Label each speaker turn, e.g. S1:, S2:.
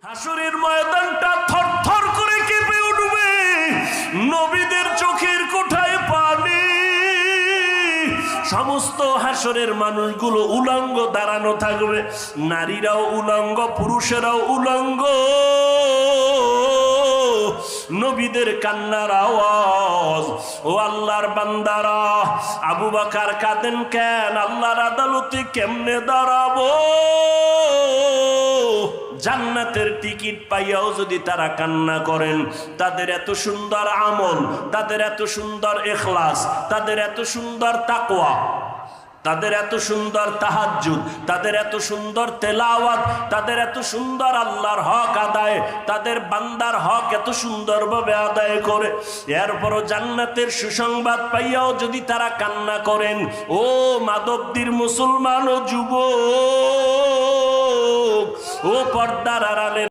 S1: হাসরের ময়দানটা থরথর করে কেঁপে উঠবে, নবীদের চোখের কোঠায় পানি। সমস্ত হাসরের মানুষগুলো উলঙ্গ দাঁড়ানো থাকবে, নারীরাও উলঙ্গ, পুরুষেরাও উলঙ্গ। নবীদের কান্নার আওয়াজ, ও আল্লাহর বান্দারা, আবু বকর কাঁদেন কেন? আল্লাহর আদালতে কেমনে দাঁড়াবো? জান্নাতের টিকিট পাইয়াও যদি তারা কান্না করেন, তাদের এত সুন্দর আমল, তাদের এত সুন্দর ইখলাস, তাদের এত সুন্দর তাকওয়া, তাদের এত সুন্দর তাহাজ্জুদ, তাদের এত সুন্দর তেলাওয়াত, তাদের এত সুন্দর আল্লাহর হক আদায়, তাদের বান্দার হক এত সুন্দরভাবে আদায় করে, এরপরও জান্নাতের সুসংবাদ পাইয়াও যদি তারা কান্না করেন, ও মাধবদীর মুসলমান ও যুবক, ও পর্দার আড়ালে